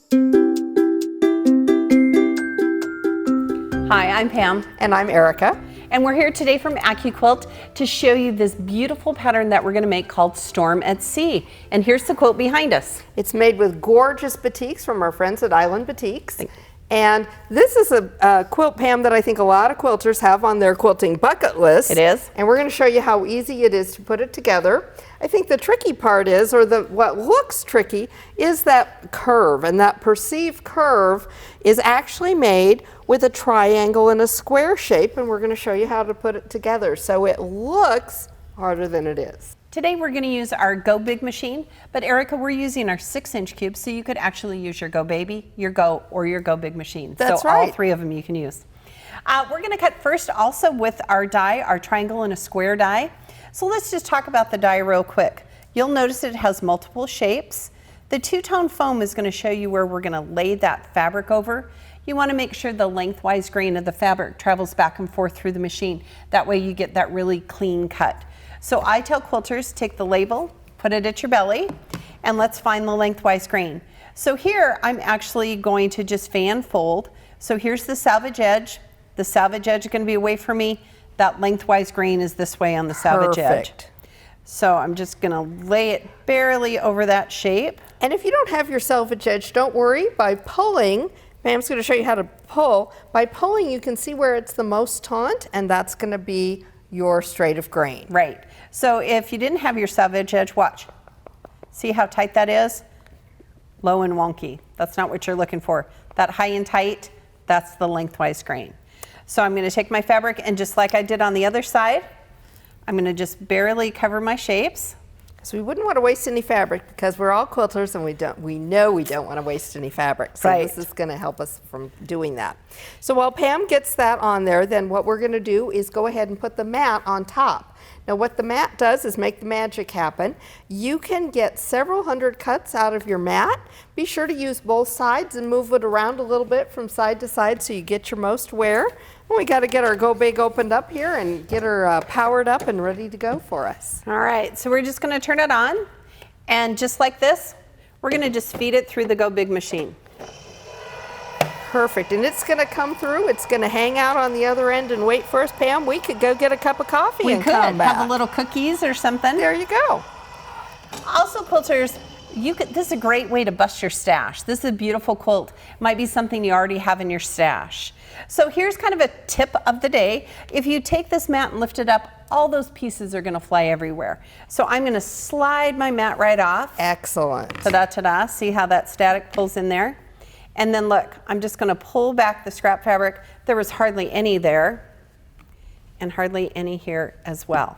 Hi, I'm Pam. And I'm Erica. And we're here today from AccuQuilt to show you this beautiful pattern that we're going to make called Storm at Sea. And here's the quilt behind us. It's made with gorgeous batiks from our friends at Island Batik. And this is a quilt, Pam, that I think a lot of quilters have on their quilting bucket list. It is. And we're going to show you how easy it is to put it together. I think the tricky part is, or what looks tricky, is that curve. And that perceived curve is actually made with a triangle and a square shape. And we're going to show you how to put it together so it looks harder than it is. Today we're going to use our Go Big machine, but Erica, we're using our 6-inch cube, so you could actually use your Go Baby, your Go, or your Go Big machine. That's so right. All three of them you can use. We're going to cut first also with our die, our triangle and a square die. So let's just talk about the die real quick. You'll notice it has multiple shapes. The two-tone foam is going to show you where we're going to lay that fabric over. You want to make sure the lengthwise grain of the fabric travels back and forth through the machine. That way you get that really clean cut. So I tell quilters, take the label, put it at your belly, and let's find the lengthwise grain. So here I'm actually going to just fan fold. So here's the salvage edge. The salvage edge is going to be away from me. That lengthwise grain is this way on the salvage edge. So I'm just going to lay it barely over that shape. And if you don't have your salvage edge, don't worry. By pulling, Pam's going to show you how to pull. By pulling, you can see where it's the most taut, and that's going to be your straight of grain. Right. So if you didn't have your salvage edge, watch. See how tight that is? Low and wonky. That's not what you're looking for. That high and tight, that's the lengthwise grain. So I'm going to take my fabric and just like I did on the other side, I'm going to just barely cover my shapes. So we wouldn't want to waste any fabric because we're all quilters and we know we don't want to waste any fabric. So right. This is going to help us from doing that. So while Pam gets that on there, then what we're going to do is go ahead and put the mat on top. Now what the mat does is make the magic happen. You can get several hundred cuts out of your mat. Be sure to use both sides and move it around a little bit from side to side so you get your most wear. We got to get our Go Big opened up here and get her powered up and ready to go for us. All right, so we're just going to turn it on, and just like this, we're going to just feed it through the Go Big machine. Perfect, and it's going to come through. It's going to hang out on the other end and wait for us. Pam, we could go get a cup of coffee and come back. Have a little cookies or something. There you go. Also, quilters, this is a great way to bust your stash. This is a beautiful quilt. Might be something you already have in your stash. So here's kind of a tip of the day. If you take this mat and lift it up, all those pieces are going to fly everywhere. So I'm going to slide my mat right off. Excellent. Ta-da, ta-da. See how that static pulls in there? And then look, I'm just going to pull back the scrap fabric. There was hardly any there, and hardly any here as well.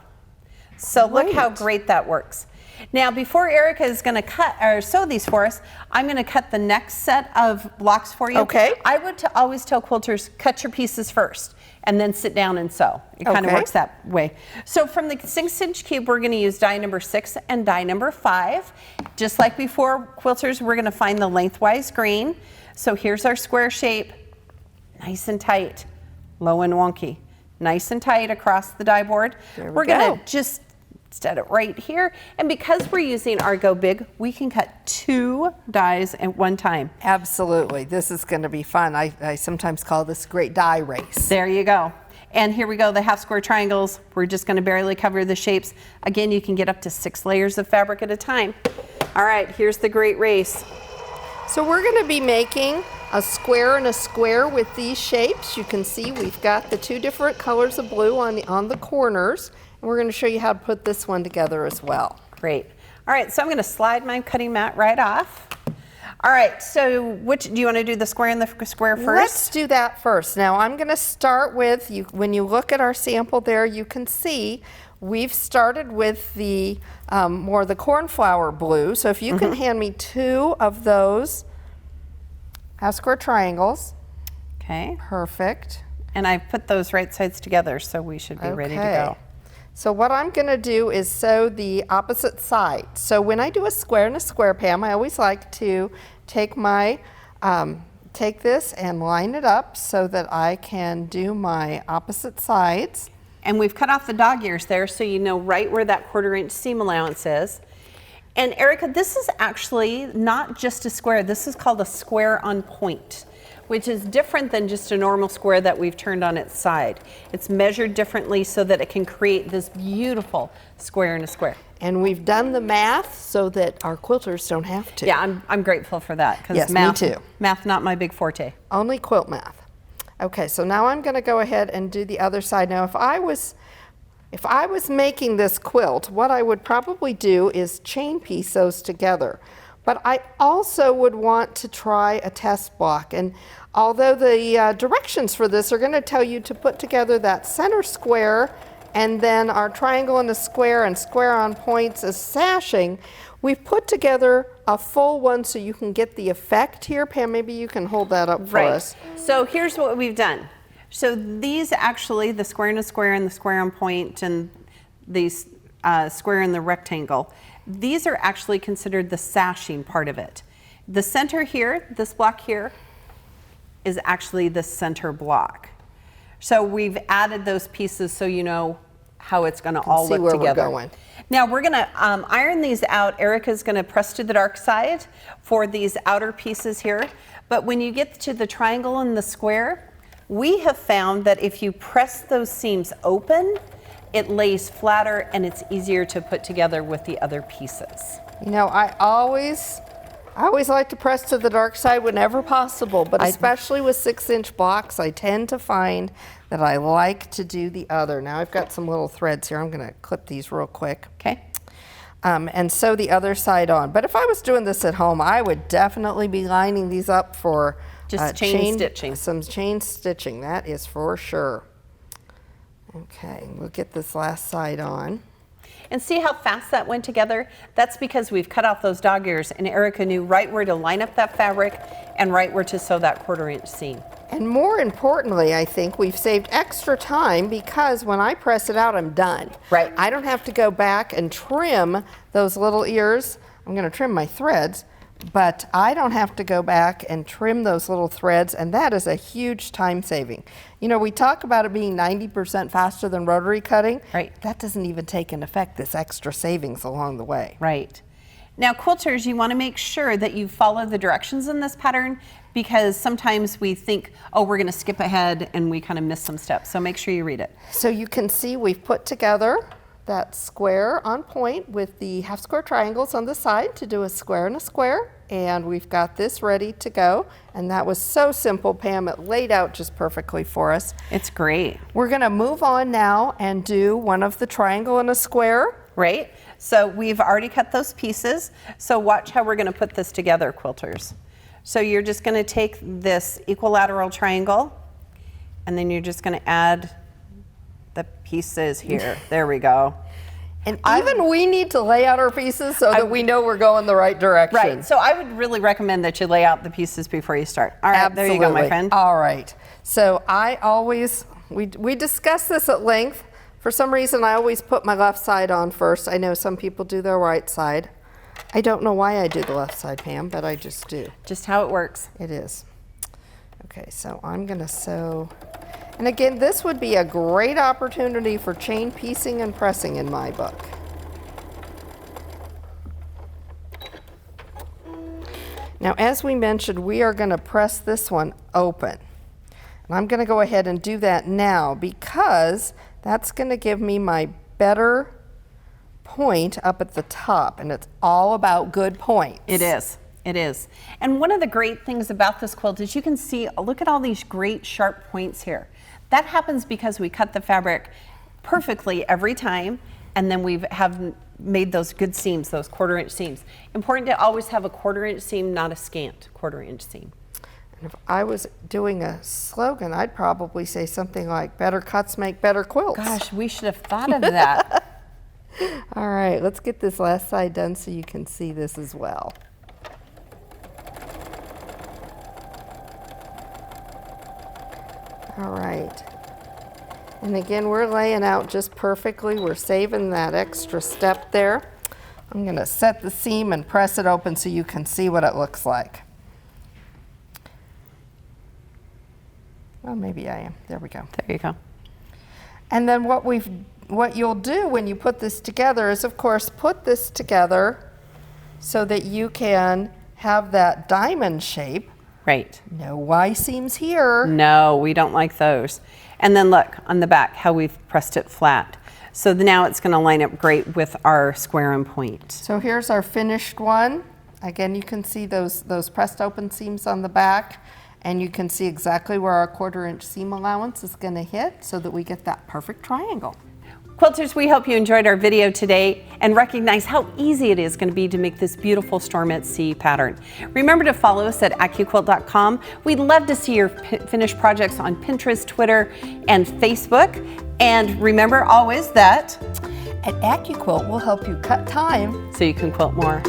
So look how great that works. Now, before Erica is going to cut or sew these for us, I'm going to cut the next set of blocks for you. Okay. I would always tell quilters, cut your pieces first and then sit down and sew. It kind of works that way. So from the 6-inch cube, we're going to use die number 6 and die number 5. Just like before, quilters, we're going to find the lengthwise grain. So here's our square shape, nice and tight, low and wonky, nice and tight across the die board. We're going to just set it right here, and because we're using our Go Big, we can cut 2 dies at one time. Absolutely, this is going to be fun. I sometimes call this a great die race. There you go. And here we go, the half square triangles. We're just going to barely cover the shapes. Again, you can get up to 6 layers of fabric at a time. All right, here's the great race. So we're going to be making a square and a square with these shapes. You can see we've got the 2 different colors of blue on the corners. And we're going to show you how to put this one together as well. Great. All right, so I'm going to slide my cutting mat right off. All right, so do you want to do the square and the square first? Let's do that first. Now I'm going to start with, when you look at our sample there, you can see we've started with the more the cornflower blue. So if you can hand me 2 of those half square triangles. Okay. Perfect. And I've put those right sides together, so we should be ready to go. So what I'm going to do is sew the opposite side. So when I do a square and a square, Pam, I always like to take my take this and line it up so that I can do my opposite sides. And we've cut off the dog ears there, so you know right where that 1/4 inch seam allowance is. And Erica, this is actually not just a square. This is called a square on point, which is different than just a normal square that we've turned on its side. It's measured differently so that it can create this beautiful square in a square. And we've done the math so that our quilters don't have to. Yeah, I'm grateful for that, because Yes, math, me too. math not my big forte. Only quilt math. Okay, so now I'm going to go ahead and do the other side. Now, if I was making this quilt, what I would probably do is chain piece those together. But I also would want to try a test block. And although the directions for this are going to tell you to put together that center square and then our triangle and a square and square on points as sashing, we've put together a full one so you can get the effect here. Pam, maybe you can hold that up for us. So here's what we've done. So these actually, the square and a square and the square on point and these square and the rectangle, these are actually considered the sashing part of it. The center here, this block here, is actually the center block. So we've added those pieces so you know how it's going to all see look where together. we're going. Now we're going to iron these out. Erica's going to press to the dark side for these outer pieces here. But when you get to the triangle and the square, we have found that if you press those seams open, it lays flatter and it's easier to put together with the other pieces. You know, I always like to press to the dark side whenever possible, but especially with 6-inch blocks, I tend to find that I like to do the other. Now I've got some little threads here. I'm going to clip these real quick. Okay. And sew the other side on. But if I was doing this at home, I would definitely be lining these up for Just chain stitching. Some chain stitching, that is for sure. Okay, we'll get this last side on. And see how fast that went together? That's because we've cut off those dog ears and Erica knew right where to line up that fabric and right where to sew that 1/4-inch seam. And more importantly, I think we've saved extra time because when I press it out, I'm done. Right. I don't have to go back and trim those little ears. I'm going to trim my threads, but I don't have to go back and trim those little threads, and that is a huge time saving. You know, we talk about it being 90% faster than rotary cutting. Right. That doesn't even take into effect this extra savings along the way. Right. Now quilters, you want to make sure that you follow the directions in this pattern because sometimes we think, oh, we're going to skip ahead and we kind of miss some steps. So make sure you read it. So you can see we've put together that square on point with the half square triangles on the side to do a square and a square. And we've got this ready to go. And that was so simple, Pam. It laid out just perfectly for us. It's great. We're going to move on now and do one of the triangle and a square. Right? So we've already cut those pieces. So watch how we're going to put this together, quilters. So you're just going to take this equilateral triangle and then you're just going to add the pieces here. There we go. And even we need to lay out our pieces so that we know we're going the right direction. Right. So I would really recommend that you lay out the pieces before you start. All right. Absolutely. There you go, my friend. All right. So I always, we discuss this at length. For some reason, I always put my left side on first. I know some people do their right side. I don't know why I do the left side, Pam, but I just do. Just how it works. It is. Okay, so I'm going to sew. And again, this would be a great opportunity for chain piecing and pressing in my book. Now, as we mentioned, we are going to press this one open. And I'm going to go ahead and do that now because that's going to give me my better point up at the top, and it's all about good points. It is. It is. And one of the great things about this quilt is you can see, look at all these great sharp points here. That happens because we cut the fabric perfectly every time, and then we have made those good seams, those 1/4-inch seams. Important to always have a 1/4-inch seam, not a scant 1/4-inch seam. And if I was doing a slogan, I'd probably say something like, better cuts make better quilts. Gosh, we should have thought of that. All right, let's get this last side done so you can see this as well. All right. And again, we're laying out just perfectly. We're saving that extra step there. I'm going to set the seam and press it open so you can see what it looks like. Well, maybe I am. There we go. There you go. And then what you'll do when you put this together is, of course, put this together so that you can have that diamond shape. Right. No Y seams here. No, we don't like those. And then look on the back how we've pressed it flat. So now it's going to line up great with our square and point. So here's our finished one. Again, you can see those pressed open seams on the back, and you can see exactly where our 1/4 inch seam allowance is going to hit so that we get that perfect triangle. Quilters, we hope you enjoyed our video today and recognize how easy it is going to be to make this beautiful storm at sea pattern. Remember to follow us at AccuQuilt.com. We'd love to see your finished projects on Pinterest, Twitter, and Facebook. And remember always that At AccuQuilt, we'll help you cut time so you can quilt more.